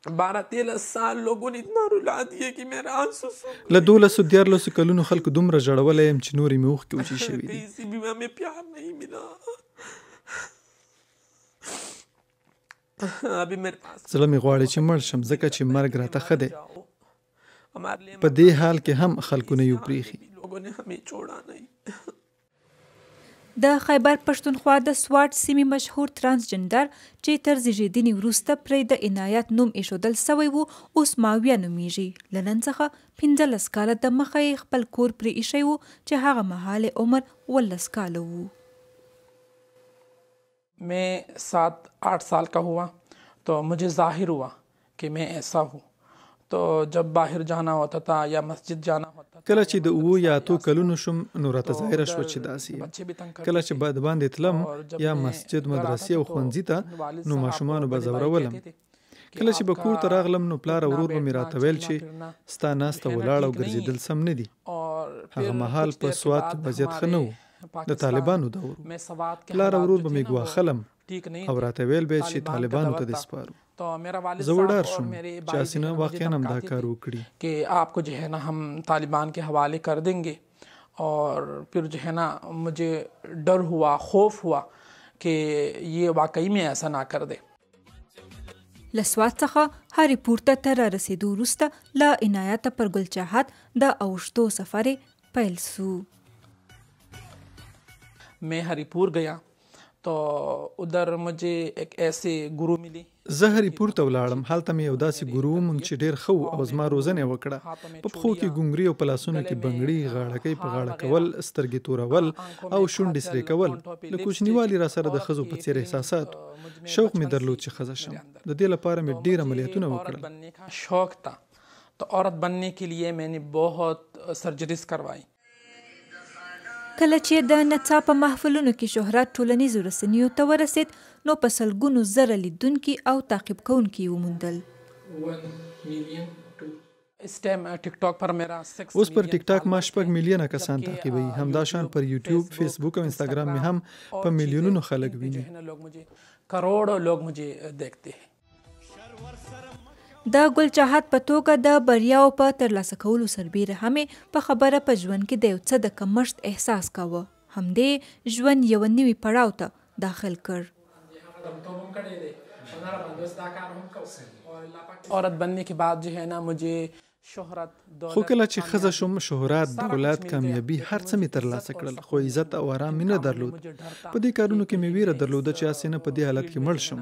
12-13 साल लोगों ने इतना रुला दिया कि मेरा आंसू सूख له 12-13 کلونو خلکو دومره ژړولی یم چې نورې مې اوښکې وچې شوي دي. کسی بھی ہمیں پیار نہیں ملا. ابھی میرے پاس زړه مې غواړي چې مړ شم ځکه چې مرګ راته ښه دی. ہمارے لیے په دې حال کې هم خلکو نه یو پریښي. لوگوں نے ہمیں چھوڑا نہیں. د خیبر پښتونخوا د سوات سیمې مشهور ترانسجنډر چې تر زیږیدنې وروسته پرې د عنایت نوم ایښودل سوی و اوس ماویه نومیږي. له نن څخه 15 کاله د مخه یې خپل کور پرې ایښی و چې هغه مهال عمر 18 کاله و. میں 7-8 سال کا ہوا تو مجھے ظاہر ہوا کہ میں ایسا ہوں. تو جب باہر جانا ہوتا تھا یا مسجد جانا ہوتا تھا کله چې د 7 یا 8 کلونو شم نو راته ظاهره شوه چې داسې یم. کله چې د باندې تلم یا مسجد مدرسې او ښوونځي ته نو ماشومانو به ځورولم. کله چې به کور ته راغلم نو پلار او ورور به مې راته ویل چې ستا ناسته ولاړ او ګرځېدل سم نه دي. هغه مهال په سوات کې وضعیت ښه نه و، د طالبانو دور و. پلار او ورور به مې ګواښلم او راته ویل به چې طالبانو ته دې سپارو. زه وډار شوم چې اسینه واقعا هم دا کار وکړي کہ آپ کو جو ہے نا ہم طالبان کے حوالے کر دیں گے. اور پھر جو ہے نا مجھے ڈر ہوا، خوف ہوا کہ یہ واقعی میں ایسا نہ کر دے. له سوات څخه هری پورته ته را رسېدو وروسته له عنایته پر ګل چاحت د اوښتو سفر پیل سو. میں ہری پور گیا تو ادھر مجھے ایک ایسے گرو ملی. زه هری پور ته ولاړم. هلته مې یو داسې ګورو وموند چې ډېر ښه و او زما روزنه یې وکړه. په پښو کې ګونګري او په لاسونو کې بنګړي، غاړکۍ په غاړه کول، سترګې تورول او شونډې سرې کول. له کوچنیوالي را سره د ښځو په څېر احساسات. شوق مې درلود چې ښځه شم. د دې لپاره مې ډېر عملیاتونه وکړل. بننے کا شوق تھا تو عورت بننے کے لیے میں نے بہت سرجریز کروائی. کله چې د نڅا په محفلونو کې شهرت ټولنیزو رسنیو ته ورسید نو په سلګونو زره لیدونکي او تعقیب کوونکي یې وموندل. اوس پر ټیک ټاک ما 6 میلیونه کسان تعقیبوي. همدا شان پر یوټیوب، فیسبوک او انسټاګرام مې هم په میلیونونو خلک ویني. کروڑوں لوگ مجھے دیکھتے ہیں. د ګل چاحت په توګه د بریاو په ترلاسه کولو سربیره همې په خبره په ژوند کې د یو څه د کمښت احساس کاوه. همدې ژوند یو نوي پړاو ته داخل کړ. عورت بننے کے بعد جو ہے نا مجھے شهرت، خو کله چې ښځه شوم، شهرت، دولت، کامیابي هر څه مې ترلاسه کړل، خو عزت او آرام مې نه درلود. په دې کارونو کې مې ویره درلوده چې هسې نه په دې حالت کې مړ شم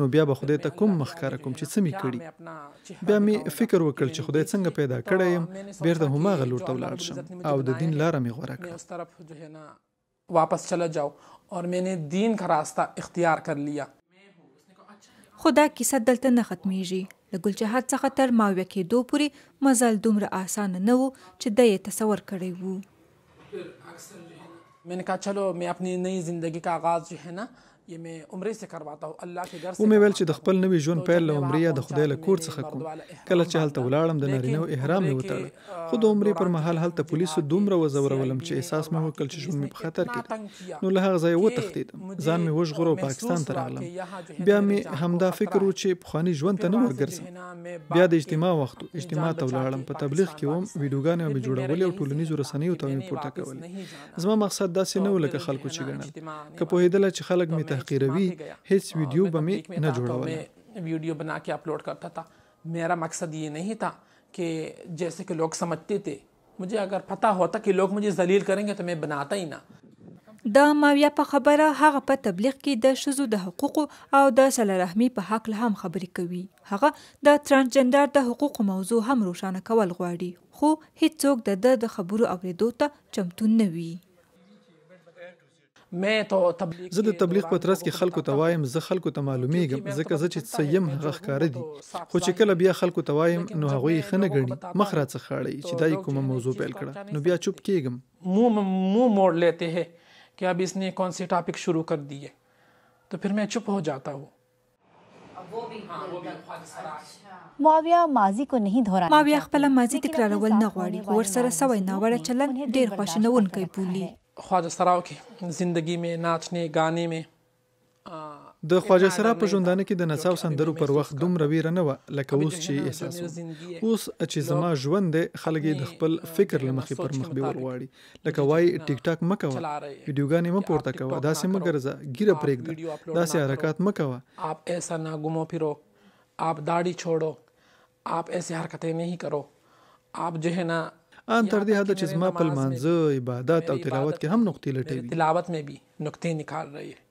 نو بیا به خدای ته کوم مخ ښکاره کوم چې څه مې کړي. بیا مې فکر وکړ چې خدای څنګه پیدا کړی یم، بیرته هماغه لور ته ولاړ شم او د دین لاره مې غوره کړه. اس طرف جو ہے نا واپس چلا جاؤ اور میں نے دین کا راستہ اختیار کر لیا. خو دا کیسه دلته نه ختمیږي. له ګل چاحت څخه تر ماویه کېدو پورې مزل دومره اسانه نه و چې دی یې تصور کړی و. میں نے کہا چلو میں اپنی نئی زندگی کا آغاز جو ہے نا یہ میں عمرے سے کرواتا ہوں. الله کے گھر سے ومې ویل چې د خپل نوي ژوند پیل له عمرې یا د خدای له کور څخه کوم. کله چې هلته ولاړم د نارینهو احرام مې وتړه، خو د عمرې پر مهال هلته پولیسو دومره وځورولم چې احساس مې وکړ چې ژوند مې په خطر کې دی. نو له هغه ځایه وتښتېدم، ځان مې وژغوره او پاکستان ته راغلم. بیا مې همدا فکر و چې پخواني ژوند ته نه ورګرځم. بیا د اجتماع وخت و، اجتماع ته ولاړم. په تبلیغ کې وم، ویډیوګانې مې جوړولې او ټولنیزو رسنیو ته مې پورته کولې. زما مقصد داسې نه و لکه خلکو چې ګڼل. که پوهېدله چې خلک مې تحقیروي هیڅ ویډیو به مې نه جوړوله. ویڈیو بنا کے اپلوڈ کرتا تھا. میرا مقصد یہ نہیں تھا کہ جیسے کہ لوگ سمجھتے تھے. مجھے اگر پتہ ہوتا کہ لوگ مجھے ذلیل کریں گے تو میں بناتا ہی نہ. د ماویه په خبره هغه په تبلیغ کې د ښځو د حقوقو او د صله رحمي په حق له هم خبرې کوي. هغه د ترانسجنډر د حقوقو موضوع هم روښانه کول غواړي، خو هیڅوک د خبرو اوریدو ته چمتو نه وي. زه د تبلیغ په ترڅ کې خلکو ته وایم، زه خلکو ته معلومیږم، ځکه زه چې څه یم هغه ښکاره دي. خو چې کله بیا خلکو ته وایم نو هغوی یې ښه نه ګڼي، مخ راڅخه اړوي چې دا یې کومه موضوع پیل کړه. نو بیا چوپ کېږم. منہ موڑ لیتے ہیں کہ اب اس نے کون سی ٹاپک شروع کر دی ہے، تو پھر میں چپ ہو جاتا ہوں. معاویه ماضی کو نہیں دہرانا. ماویه خپله ماضي تکرارول نه غواړي، خو ورسره سوی ناوړه چلند ډېر خواشینونکی بولي. خواجہ سراو کی زندگی میں ناچنے گانے میں د خواجه سرا په ژوندانه کې د نڅاو سندرو پر وخت دومره ویره نه وه لکه اوس چې احساس اوس چې زما ژوند دی خلک د خپل فکر له مخې پر مخ بیول غواړي لکه وایي ټیک ټاک مه کوه ویډیوګانې مه پورته کوه داسې مه ګرځه ګیره پرېږده داسې حرکات مه کوه آپ ایسا نہ گھومو پھرو آپ داڑھی چھوڑو آپ ایسے حرکتیں نہیں کرو آپ جو ہے نا ان تر دې حد چې زما په لمانځه عبادت او تلاوت کې هم نقطې لټوي تلاوت में بھی نقطې نکال رہی ہے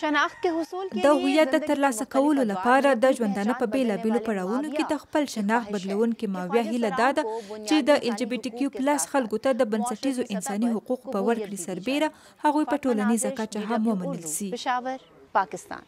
د هویت د ترلاسه کولو لپاره د ژوندانه په بیلابیلو پړاوونو کې د خپل شناخت بدلونکې ماویه هیله دا ده چې د LGBTQ+ خلکو ته د بنسټیزو انساني حقوقو په ورکړې سربیره هغوی په ټولنیزه کچه هم ومنل سي. پېښور، پاکستان.